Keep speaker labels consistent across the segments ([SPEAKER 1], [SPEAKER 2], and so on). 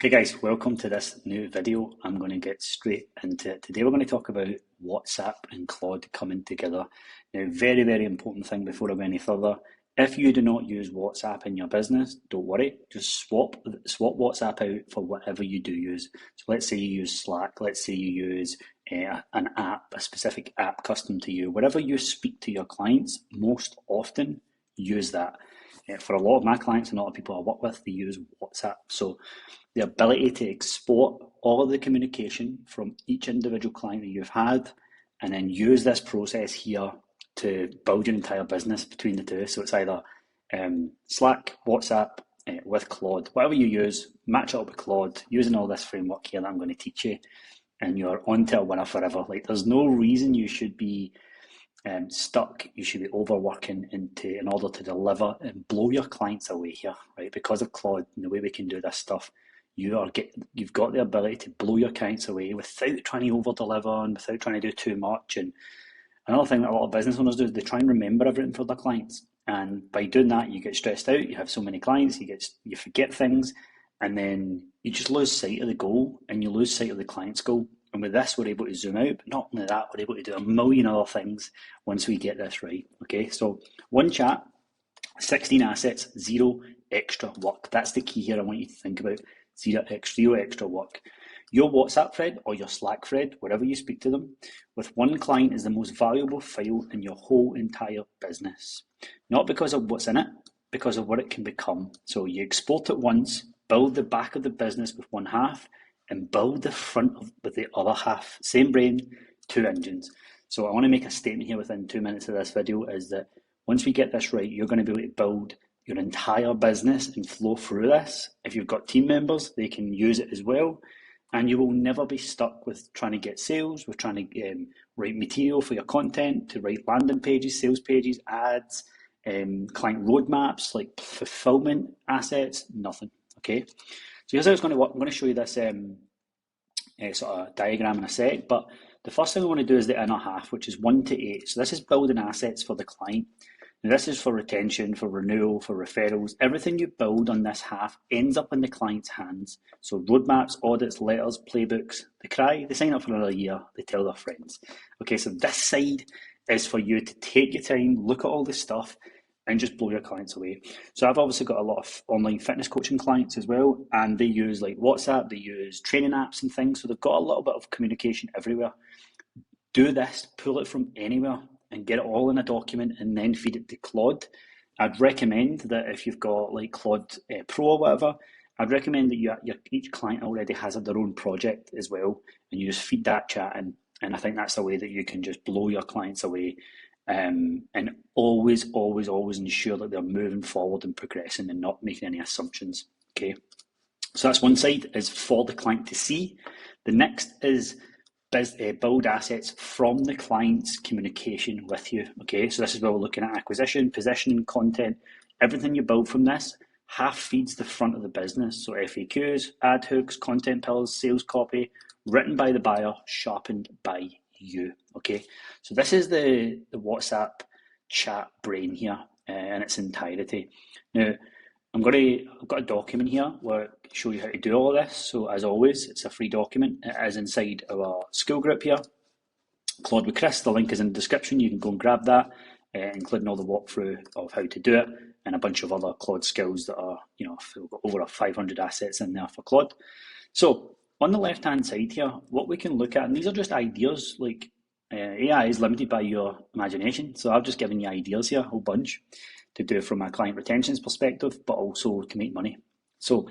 [SPEAKER 1] Okay guys, welcome to this new video. I'm going to get straight into it. Today we're going to talk about WhatsApp and Claude coming together. Now, very important thing before I go any further. If you do not use WhatsApp in your business, don't worry. Just swap WhatsApp out for whatever you do use. So let's say you use Slack. Let's say you use an app, a specific app custom to you. Whatever you speak to your clients most often, use that. For a lot of my clients and a lot of people I work with, they use WhatsApp. So the ability to export all of the communication from each individual client that you've had and then use this process here to build your entire business between the two. So it's either Slack, WhatsApp, with Claude, whatever you use, match it up with Claude, using all this framework here that I'm going to teach you, and you're on to a winner forever. Like, there's no reason you should be stuck. You should be overworking in order to deliver and blow your clients away here, right? Because of Claude and the way we can do this stuff, you've got the ability to blow your clients away without trying to over deliver and without trying to do too much. And another thing that a lot of business owners do is they try and remember everything for their clients, and by doing that you get stressed out. You have so many clients, you forget things, and then you just lose sight of the goal and you lose sight of the client's goal. And with this, we're able to zoom out, but not only that, we're able to do a million other things once we get this right. Okay, so one chat, 16 assets, zero extra work. That's the key here I want you to think about. Zero extra work. Your WhatsApp thread or your Slack thread, wherever you speak to them, with one client is the most valuable file in your whole entire business. Not because of what's in it, because of what it can become. So you export it once, build the back of the business with one half, and build the front with the other half. Same brain, two engines. So I want to make a statement here within 2 minutes of this video, is that once we get this right, you're going to be able to build your entire business and flow through this. If you've got team members, they can use it as well. And you will never be stuck with trying to get sales, with trying to write material for your content, to write landing pages, sales pages, ads, client roadmaps, like fulfillment assets, nothing, okay? So here's how it's going to work. I'm going to show you this sort of diagram in a sec, but the first thing I want to do is the inner half, which is 1 to 8. So this is building assets for the client. Now this is for retention, for renewal, for referrals. Everything you build on this half ends up in the client's hands. So roadmaps, audits, letters, playbooks, they cry, they sign up for another year, they tell their friends. Okay, so this side is for you to take your time, look at all this stuff, and just blow your clients away. So I've obviously got a lot of online fitness coaching clients as well, and they use like WhatsApp, they use training apps and things, so they've got a little bit of communication everywhere. Do this, pull it from anywhere and get it all in a document and then feed it to Claude. I'd recommend that if you've got like Claude Pro or whatever, I'd recommend that each client already has their own project as well, and you just feed that chat in, and I think that's the way that you can just blow your clients away. And always ensure that they're moving forward and progressing and not making any assumptions. Okay, so that's one side, is for the client to see. The next is build assets from the client's communication with you. Okay, so this is where we're looking at acquisition, positioning, content. Everything you build from this half feeds the front of the business. So FAQs, ad hooks, content pillars, sales copy, written by the buyer, sharpened by you. Okay, so this is the WhatsApp chat brain here in its entirety. Now I've got a document here where I show you how to do all of this. So as always, it's a free document. It is inside our school group here, Claude with Chris. The link is in the description. You can go and grab that, including all the walkthrough of how to do it and a bunch of other Claude skills that are, we've got over 500 assets in there for Claude. So on the left-hand side here, what we can look at, and these are just ideas, like AI is limited by your imagination. So I've just given you ideas here, a whole bunch, to do from a client retentions perspective, but also to make money. So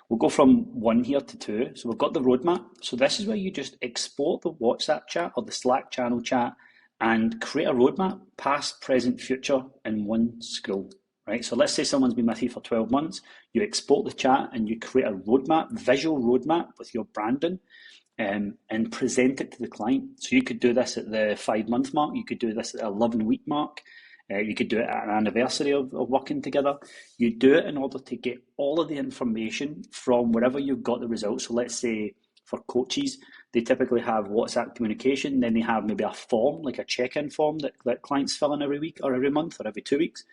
[SPEAKER 1] we'll go from 1 here to 2. So we've got the roadmap. So this is where you just export the WhatsApp chat or the Slack channel chat and create a roadmap, past, present, future, in one scroll, right? So let's say someone's been with you for 12 months. You export the chat and you create a roadmap, visual roadmap with your branding, and present it to the client. So you could do this at the 5-month mark. You could do this at the 11-week mark. You could do it at an anniversary of working together. You do it in order to get all of the information from wherever you've got the results. So let's say for coaches, they typically have WhatsApp communication, then they have maybe a form, like a check-in form that clients fill in every week or every month or every 2 weeks.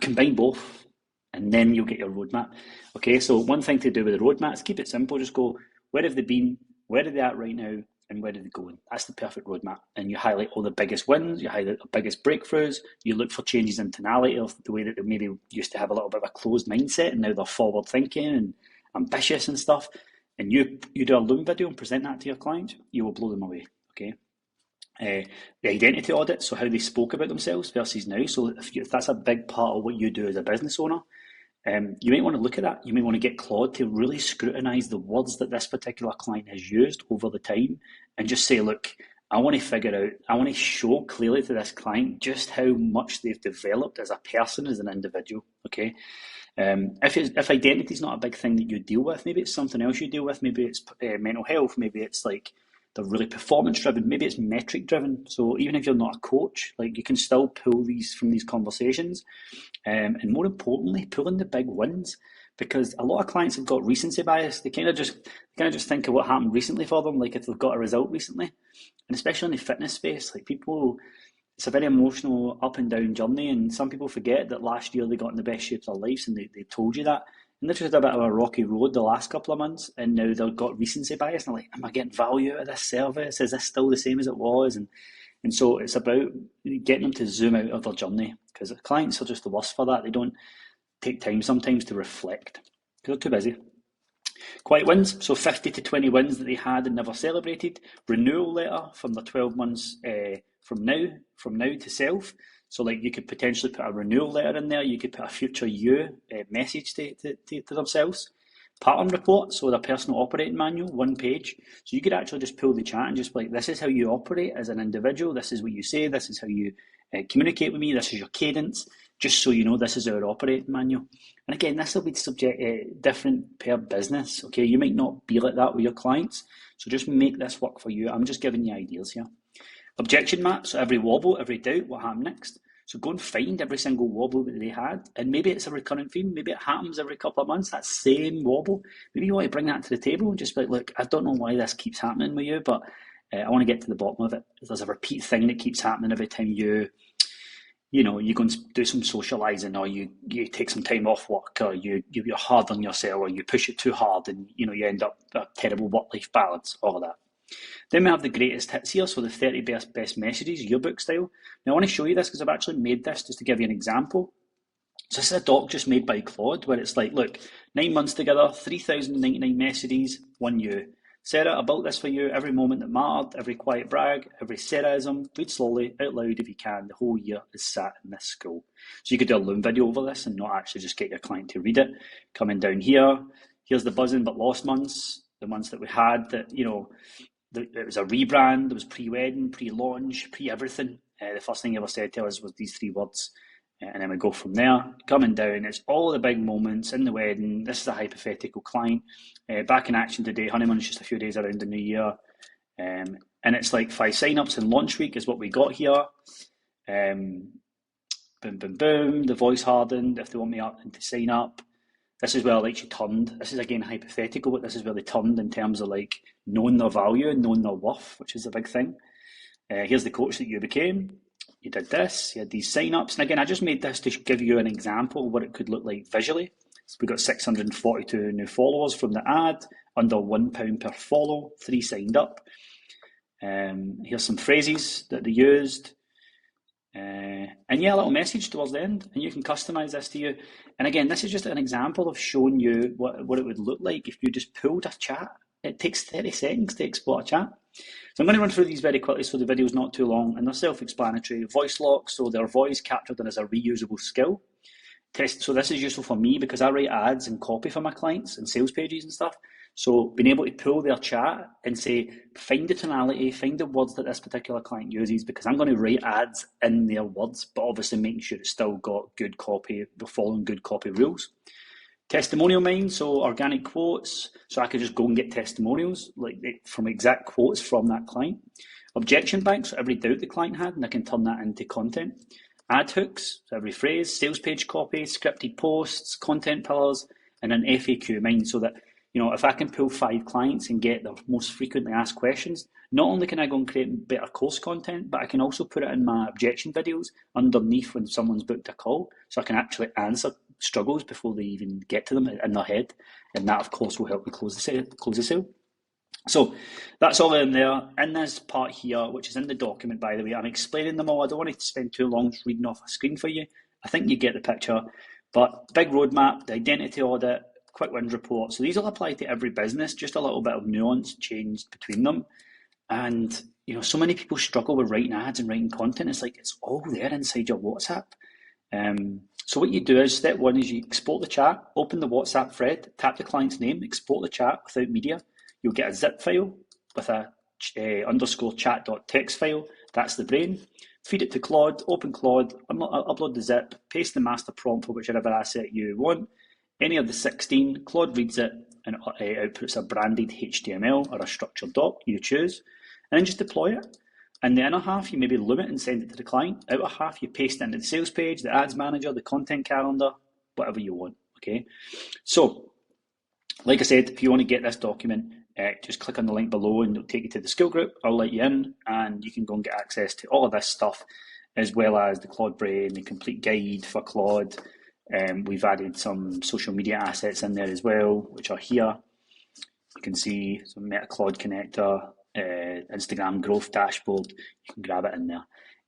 [SPEAKER 1] Combine both and then you'll get your roadmap. Okay, so one thing to do with the roadmap is keep it simple. Just go, where have they been? Where are they at right now? And where are they going? That's the perfect roadmap. And you highlight all the biggest wins, you highlight the biggest breakthroughs, you look for changes in tonality of the way that they maybe used to have a little bit of a closed mindset and now they're forward thinking and ambitious and stuff. And you do a Loom video and present that to your clients, you will blow them away. Okay. The identity audit, so how they spoke about themselves versus now. So if that's a big part of what you do as a business owner, you might want to look at that. You may want to get Claude to really scrutinise the words that this particular client has used over the time and just say, look, I want to show clearly to this client just how much they've developed as a person, as an individual, okay? If identity is not a big thing that you deal with, maybe it's something else you deal with. Maybe it's mental health. Maybe it's like they're really performance driven. Maybe it's metric driven. So even if you're not a coach, like you can still pull these from these conversations. And more importantly, pull in the big wins, because a lot of clients have got recency bias. They kind of just think of what happened recently for them, like if they've got a result recently. And especially in the fitness space, like people, it's a very emotional up and down journey, and some people forget that last year they got in the best shape of their lives and they told you that. And they've just had a bit of a rocky road the last couple of months, and now they've got recency bias and they're like, am I getting value out of this service? Is this still the same as it was? And so it's about getting them to zoom out of their journey, because clients are just the worst for that. They don't take time sometimes to reflect because they're too busy. Quiet wins, so 50 to 20 wins that they had and never celebrated. Renewal letter from the 12 months from now to self. So like you could potentially put a renewal letter in there. You could put a future you message to themselves. Pattern report, so their personal operating manual, 1 page. So you could actually just pull the chat and just be like, this is how you operate as an individual. This is what you say. This is how you communicate with me. This is your cadence. Just so you know, this is our operating manual. And again, this will be different per business. Okay, you might not be like that with your clients. So just make this work for you. I'm just giving you ideas here. Objection map, so every wobble, every doubt, what happened next? So go and find every single wobble that they had, and maybe it's a recurrent theme, maybe it happens every couple of months, that same wobble. Maybe you want to bring that to the table and just be like, look, I don't know why this keeps happening with you, but I want to get to the bottom of it. There's a repeat thing that keeps happening every time you go and do some socialising, or you take some time off work, or you're hard on yourself, or you push it too hard and you end up a terrible work-life balance, all of that. Then we have the greatest hits here, so the 30 best messages, yearbook style. Now I want to show you this because I've actually made this just to give you an example. So this is a doc just made by Claude where it's like, look, 9 months together, 3,099 messages, 1 you. Sarah, I built this for you, every moment that mattered, every quiet brag, every Sarah-ism, read slowly, out loud if you can, the whole year is sat in this school. So you could do a Loom video over this and not actually just get your client to read it. Coming down here, here's the buzzing but lost months, the months that we had that, it was a rebrand, there was pre-wedding, pre-launch, pre-everything. The first thing he ever said to us was these 3 words. And then we go from there. Coming down, it's all the big moments in the wedding. This is a hypothetical client. Back in action today, honeymoon is just a few days around the new year. And it's like 5 sign-ups in launch week is what we got here. Boom, boom, boom. The voice hardened if they want me up and to sign up. This is where like she turned. This is again hypothetical, but this is where they turned in terms of like knowing their value and knowing their worth, which is a big thing. Here's the coach that you became. You did this, you had these sign-ups. And again, I just made this to give you an example of what it could look like visually. So we got 642 new followers from the ad, under £1 per follow, 3 signed up. Here's some phrases that they used. And yeah, a little message towards the end, and you can customize this to you. And again, this is just an example of showing you what it would look like if you just pulled a chat. It takes 30 seconds to export a chat. So I'm going to run through these very quickly so the video is not too long, and they're self-explanatory. Voice lock, so their voice captured in as a reusable skill. So this is useful for me because I write ads and copy for my clients and sales pages and stuff. So being able to pull their chat and say, find the tonality, find the words that this particular client uses, because I'm going to write ads in their words, but obviously making sure it's still got good copy, following good copy rules. Testimonial mind, so organic quotes, so I could just go and get testimonials like from exact quotes from that client. Objection bank, so every doubt the client had, and I can turn that into content. Ad hooks, so every phrase, sales page copy, scripted posts, content pillars, and an FAQ mind, so that if I can pull 5 clients and get their most frequently asked questions, not only can I go and create better course content, but I can also put it in my objection videos underneath when someone's booked a call, so I can actually answer struggles before they even get to them in their head, and that of course will help you close the sale. So that's all in there. In this part here, which is in the document, by the way, I'm explaining them all. I don't want to spend too long reading off a screen for you. I think you get the picture. But big roadmap, the identity audit, quick wins report. So these will apply to every business, just a little bit of nuance changed between them. And so many people struggle with writing ads and writing content. It's like it's all there inside your WhatsApp. So what you do is, step one is you export the chat, open the WhatsApp thread, tap the client's name, export the chat without media. You'll get a zip file with a underscore chat.txt file. That's the brain. Feed it to Claude, open Claude, upload the zip, paste the master prompt for whichever asset you want. Any of the 16, Claude reads it and outputs a branded HTML or a structured doc, you choose, and then just deploy it. In the inner half, you maybe loom it and send it to the client. Outer half, you paste it into the sales page, the ads manager, the content calendar, whatever you want, okay? So, like I said, if you want to get this document, just click on the link below and it'll take you to the skill group. I'll let you in and you can go and get access to all of this stuff, as well as the Claude Brain, the complete guide for Claude. We've added some social media assets in there as well, which are here. You can see some Meta Claude connector, Instagram growth dashboard. You can grab it in there.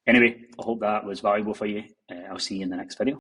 [SPEAKER 1] Anyway, I hope that was valuable for you. I'll see you in the next video.